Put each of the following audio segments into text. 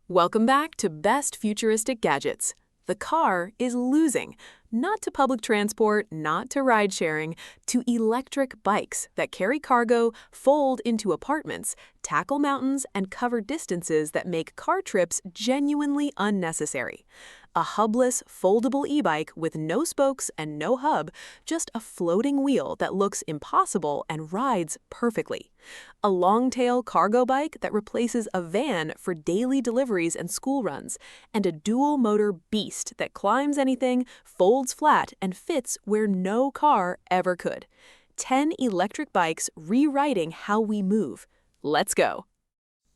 Welcome back to Best Futuristic Gadgets. The car is losing, not to public transport, not to ride sharing, to electric bikes that carry cargo, fold into apartments, tackle mountains, and cover distances that make car trips genuinely unnecessary. A hubless, foldable e-bike with no spokes and no hub, just a floating wheel that looks impossible and rides perfectly. A long-tail cargo bike that replaces a van for daily deliveries and school runs, and a dual-motor beast that climbs anything, folds flat, and fits where no car ever could. 10 electric bikes rewriting how we move. Let's go.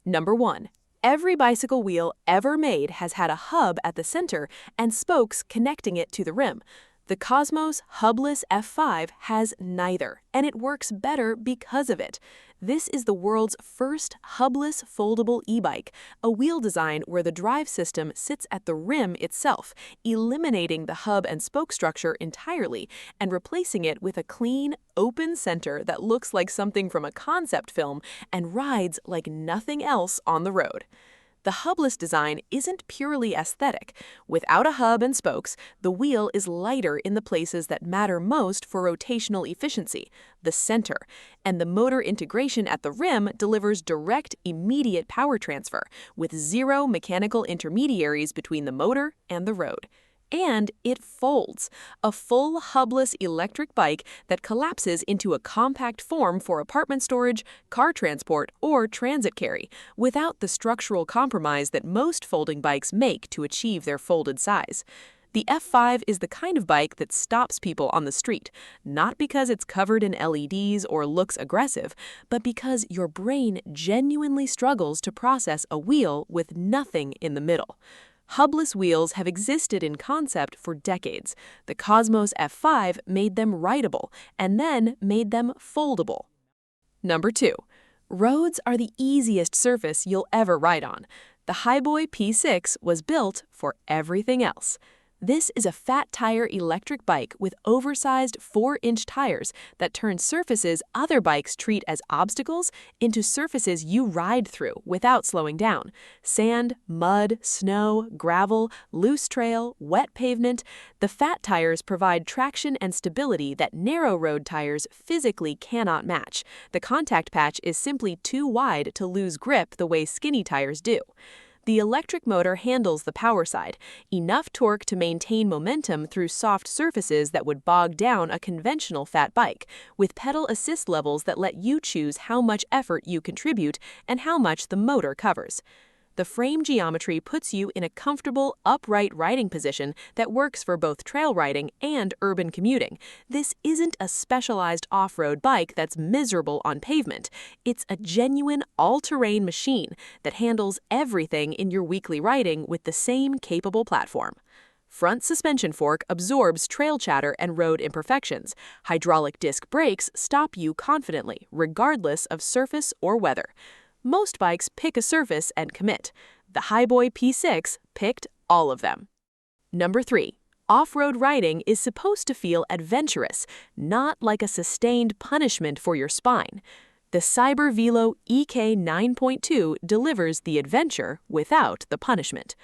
Number 1. Every bicycle wheel ever made has had a hub at the center and spokes connecting it to the rim. The Kosmos Hubless F5 has neither, and it works better because of it. This is the world's first hubless foldable e-bike, a wheel design where the drive system sits at the rim itself, eliminating the hub and spoke structure entirely and replacing it with a clean, open center that looks like something from a concept film and rides like nothing else on the road. The hubless design isn't purely aesthetic. Without a hub and spokes, the wheel is lighter in the places that matter most for rotational efficiency, the center, and the motor integration at the rim delivers direct, immediate power transfer, with zero mechanical intermediaries between the motor and the road. And it folds, a full hubless electric bike that collapses into a compact form for apartment storage, car transport, or transit carry, without the structural compromise that most folding bikes make to achieve their folded size. The F5 is the kind of bike that stops people on the street, not because it's covered in LEDs or looks aggressive, but because your brain genuinely struggles to process a wheel with nothing in the middle. Hubless wheels have existed in concept for decades. The Kosmos F5 made them rideable and then made them foldable. Number 2. Roads are the easiest surface you'll ever ride on. The Hiboy P6 was built for everything else. This is a fat tire electric bike with oversized 4-inch tires that turn surfaces other bikes treat as obstacles into surfaces you ride through without slowing down. Sand, mud, snow, gravel, loose trail, wet pavement. The fat tires provide traction and stability that narrow road tires physically cannot match. The contact patch is simply too wide to lose grip the way skinny tires do. The electric motor handles the power side, enough torque to maintain momentum through soft surfaces that would bog down a conventional fat bike, with pedal assist levels that let you choose how much effort you contribute and how much the motor covers. The frame geometry puts you in a comfortable, upright riding position that works for both trail riding and urban commuting. This isn't a specialized off-road bike that's miserable on pavement. It's a genuine all-terrain machine that handles everything in your weekly riding with the same capable platform. Front suspension fork absorbs trail chatter and road imperfections. Hydraulic disc brakes stop you confidently, regardless of surface or weather. Most bikes pick a surface and commit. The Hiboy P6 picked all of them. Number 3. Off-road riding is supposed to feel adventurous, not like a sustained punishment for your spine. The CYBERVELO EK 9.2 delivers the adventure without the punishment.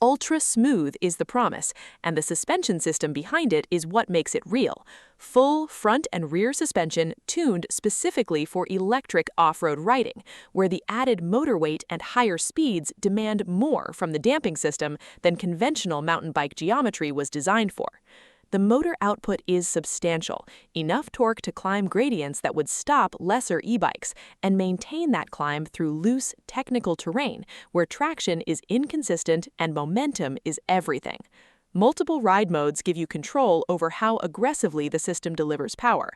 Ultra smooth is the promise, and the suspension system behind it is what makes it real. Full front and rear suspension tuned specifically for electric off-road riding, where the added motor weight and higher speeds demand more from the damping system than conventional mountain bike geometry was designed for. The motor output is substantial, enough torque to climb gradients that would stop lesser e-bikes and maintain that climb through loose, technical terrain where traction is inconsistent and momentum is everything. Multiple ride modes give you control over how aggressively the system delivers power.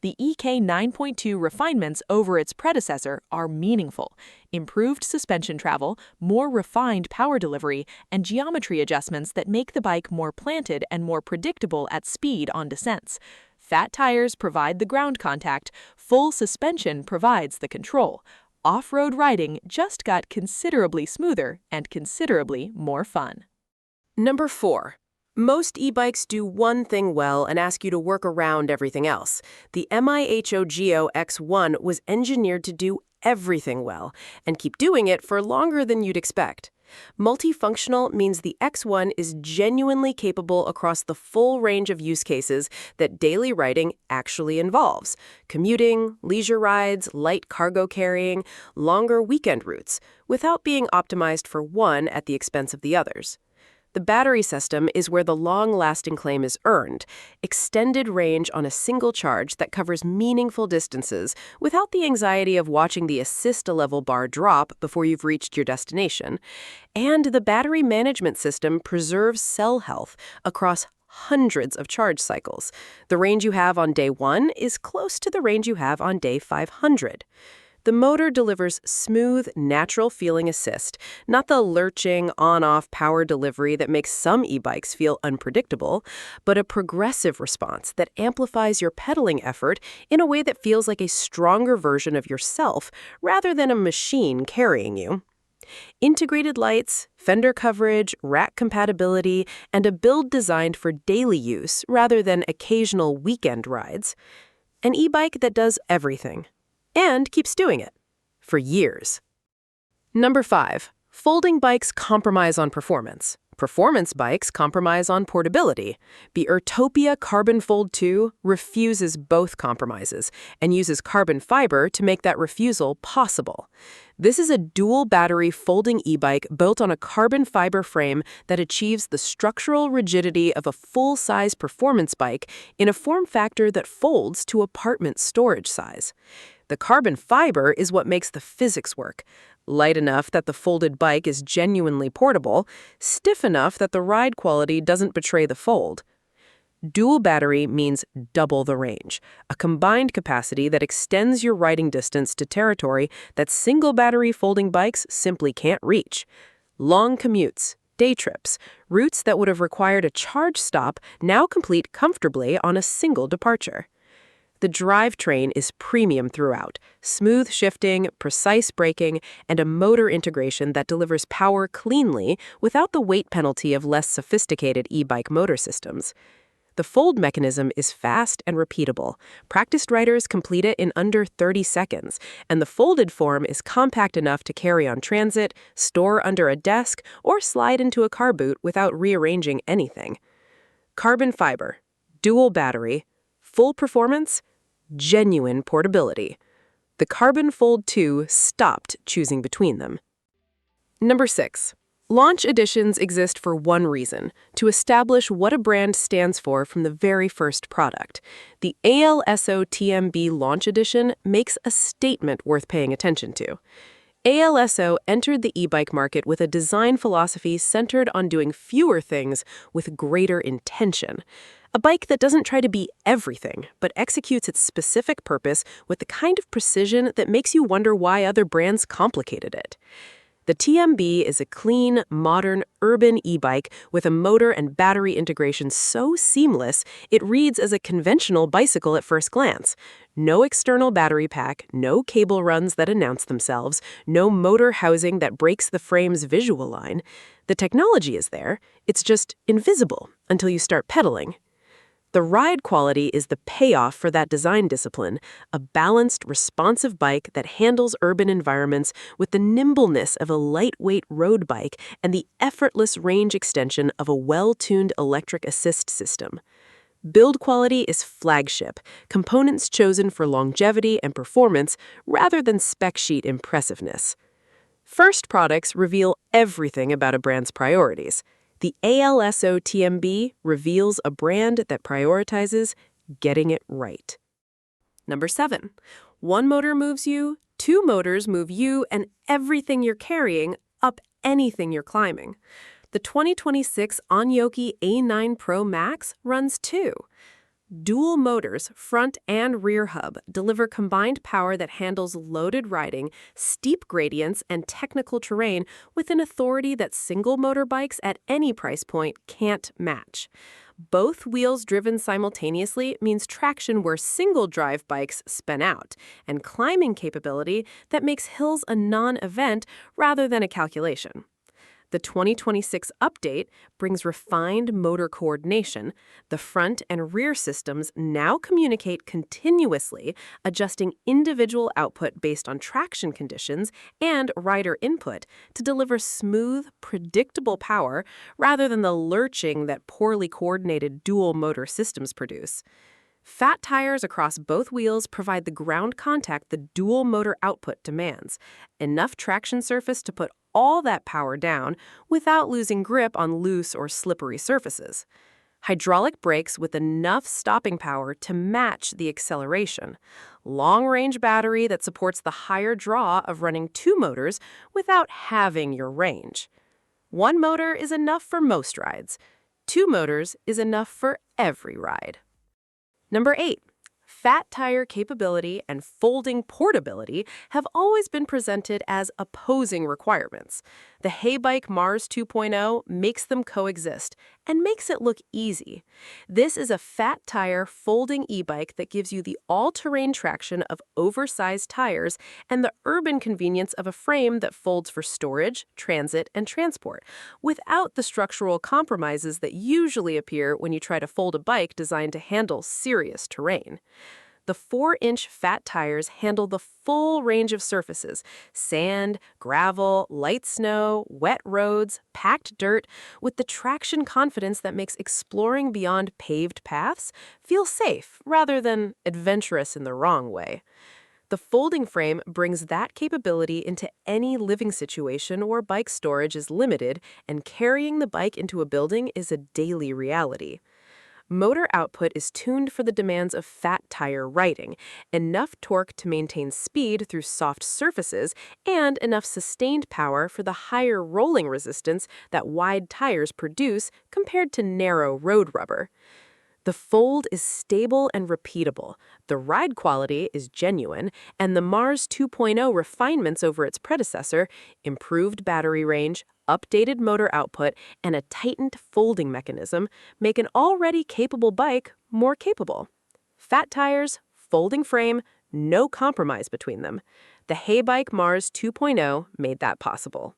The EK 9.2 refinements over its predecessor are meaningful. Improved suspension travel, more refined power delivery, and geometry adjustments that make the bike more planted and more predictable at speed on descents. Fat tires provide the ground contact, full suspension provides the control. Off-road riding just got considerably smoother and considerably more fun. Number 4. Most e-bikes do one thing well and ask you to work around everything else. The MIHOGO Xone was engineered to do everything well and keep doing it for longer than you'd expect. Multifunctional means the X1 is genuinely capable across the full range of use cases that daily riding actually involves: commuting, leisure rides, light cargo carrying, longer weekend routes, without being optimized for one at the expense of the others. The battery system is where the long-lasting claim is earned: extended range on a single charge that covers meaningful distances without the anxiety of watching the assist-a-level bar drop before you've reached your destination. And the battery management system preserves cell health across hundreds of charge cycles. The range you have on day 1 is close to the range you have on day 500. The motor delivers smooth, natural-feeling assist, not the lurching, on-off power delivery that makes some e-bikes feel unpredictable, but a progressive response that amplifies your pedaling effort in a way that feels like a stronger version of yourself rather than a machine carrying you. Integrated lights, fender coverage, rack compatibility, and a build designed for daily use rather than occasional weekend rides. An e-bike that does everything. And keeps doing it. For years. Number 5. Folding bikes compromise on performance. Performance bikes compromise on portability. The Urtopia Carbon Fold 2 refuses both compromises and uses carbon fiber to make that refusal possible. This is a dual-battery folding e-bike built on a carbon fiber frame that achieves the structural rigidity of a full-size performance bike in a form factor that folds to apartment storage size. The carbon fiber is what makes the physics work: light enough that the folded bike is genuinely portable, stiff enough that the ride quality doesn't betray the fold. Dual battery means double the range, a combined capacity that extends your riding distance to territory that single battery folding bikes simply can't reach. Long commutes, day trips, routes that would have required a charge stop now complete comfortably on a single departure. The drivetrain is premium throughout: smooth shifting, precise braking, and a motor integration that delivers power cleanly without the weight penalty of less sophisticated e-bike motor systems. The fold mechanism is fast and repeatable. Practiced riders complete it in under 30 seconds, and the folded form is compact enough to carry on transit, store under a desk, or slide into a car boot without rearranging anything. Carbon fiber, dual battery, full performance, genuine portability. The Carbon Fold 2 stopped choosing between them. Number 6. Launch editions exist for one reason: to establish what a brand stands for from the very first product. The ALSO TMB Launch Edition makes a statement worth paying attention to. ALSO entered the e-bike market with a design philosophy centered on doing fewer things with greater intention. A bike that doesn't try to be everything, but executes its specific purpose with the kind of precision that makes you wonder why other brands complicated it. The TMB is a clean, modern, urban e-bike with a motor and battery integration so seamless it reads as a conventional bicycle at first glance. No external battery pack, no cable runs that announce themselves, no motor housing that breaks the frame's visual line. The technology is there, it's just invisible until you start pedaling. The ride quality is the payoff for that design discipline: a balanced, responsive bike that handles urban environments with the nimbleness of a lightweight road bike and the effortless range extension of a well-tuned electric assist system. Build quality is flagship, components chosen for longevity and performance rather than spec sheet impressiveness. First products reveal everything about a brand's priorities. The ALSO TMB reveals a brand that prioritizes getting it right. Number 7. One motor moves you, two motors move you and everything you're carrying up anything you're climbing. The 2026 Aniioki A9 Pro Max runs 2. Dual motors, front and rear hub, deliver combined power that handles loaded riding, steep gradients, and technical terrain with an authority that single motor bikes at any price point can't match. Both wheels driven simultaneously means traction where single-drive bikes spin out, and climbing capability that makes hills a non-event rather than a calculation. The 2026 update brings refined motor coordination. The front and rear systems now communicate continuously, adjusting individual output based on traction conditions and rider input to deliver smooth, predictable power rather than the lurching that poorly coordinated dual motor systems produce. Fat tires across both wheels provide the ground contact the dual motor output demands, enough traction surface to put all that power down without losing grip on loose or slippery surfaces. Hydraulic brakes with enough stopping power to match the acceleration. Long-range battery that supports the higher draw of running two motors without halving your range. One motor is enough for most rides. Two motors is enough for every ride. Number 8. Fat tire capability and folding portability have always been presented as opposing requirements. The Heybike Mars 2.0 makes them coexist and makes it look easy. This is a fat tire folding e-bike that gives you the all-terrain traction of oversized tires and the urban convenience of a frame that folds for storage, transit, and transport, without the structural compromises that usually appear when you try to fold a bike designed to handle serious terrain. The 4-inch fat tires handle the full range of surfaces: sand, gravel, light snow, wet roads, packed dirt, with the traction confidence that makes exploring beyond paved paths feel safe rather than adventurous in the wrong way. The folding frame brings that capability into any living situation where bike storage is limited and carrying the bike into a building is a daily reality. Motor output is tuned for the demands of fat tire riding, enough torque to maintain speed through soft surfaces, and enough sustained power for the higher rolling resistance that wide tires produce compared to narrow road rubber. The fold is stable and repeatable, the ride quality is genuine, and the Mars 2.0 refinements over its predecessor, improved battery range, updated motor output, and a tightened folding mechanism make an already capable bike more capable. Fat tires, folding frame, no compromise between them. The Heybike Mars 2.0 made that possible.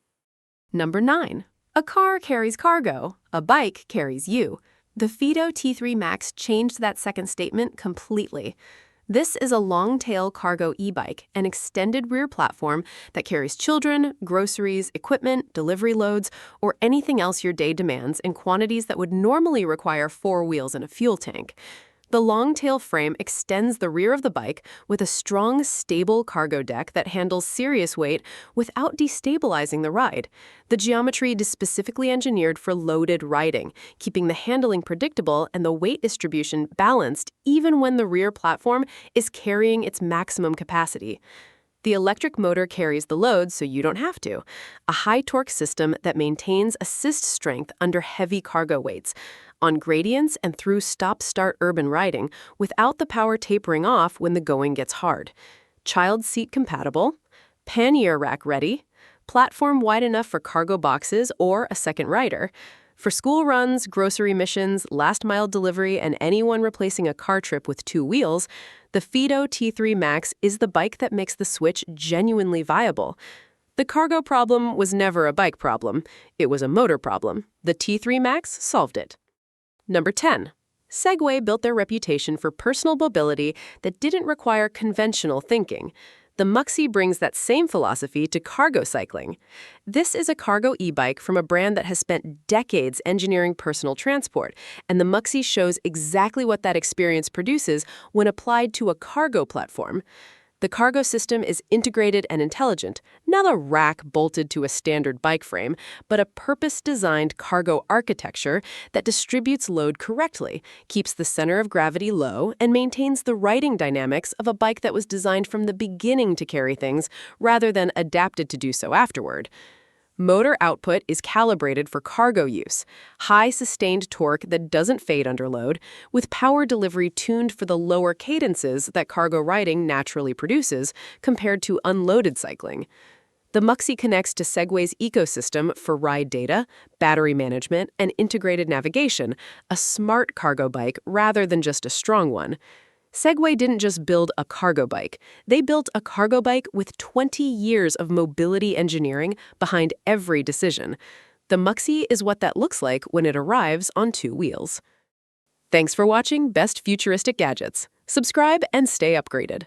Number 9. A car carries cargo, a bike carries you. The Fiido T3 Max changed that second statement completely. This is a long-tail cargo e-bike, an extended rear platform that carries children, groceries, equipment, delivery loads, or anything else your day demands in quantities that would normally require 4 wheels and a fuel tank. The long-tail frame extends the rear of the bike with a strong, stable cargo deck that handles serious weight without destabilizing the ride. The geometry is specifically engineered for loaded riding, keeping the handling predictable and the weight distribution balanced even when the rear platform is carrying its maximum capacity. The electric motor carries the load so you don't have to. A high-torque system that maintains assist strength under heavy cargo weights, on gradients and through stop-start urban riding without the power tapering off when the going gets hard. Child seat compatible, pannier rack ready, platform wide enough for cargo boxes or a second rider. For school runs, grocery missions, last-mile delivery, and anyone replacing a car trip with 2 wheels, the Fiido T3 Max is the bike that makes the switch genuinely viable. The cargo problem was never a bike problem. It was a motor problem. The T3 Max solved it. Number 10. Segway built their reputation for personal mobility that didn't require conventional thinking. The MUXI brings that same philosophy to cargo cycling. This is a cargo e-bike from a brand that has spent decades engineering personal transport, and the MUXI shows exactly what that experience produces when applied to a cargo platform. The cargo system is integrated and intelligent, not a rack bolted to a standard bike frame, but a purpose-designed cargo architecture that distributes load correctly, keeps the center of gravity low, and maintains the riding dynamics of a bike that was designed from the beginning to carry things rather than adapted to do so afterward. Motor output is calibrated for cargo use, high sustained torque that doesn't fade under load, with power delivery tuned for the lower cadences that cargo riding naturally produces compared to unloaded cycling. The MUXI connects to Segway's ecosystem for ride data, battery management, and integrated navigation, a smart cargo bike rather than just a strong one. Segway didn't just build a cargo bike. They built a cargo bike with 20 years of mobility engineering behind every decision. The MUXI is what that looks like when it arrives on 2 wheels. Thanks for watching Best Futuristic Gadgets. Subscribe and stay upgraded.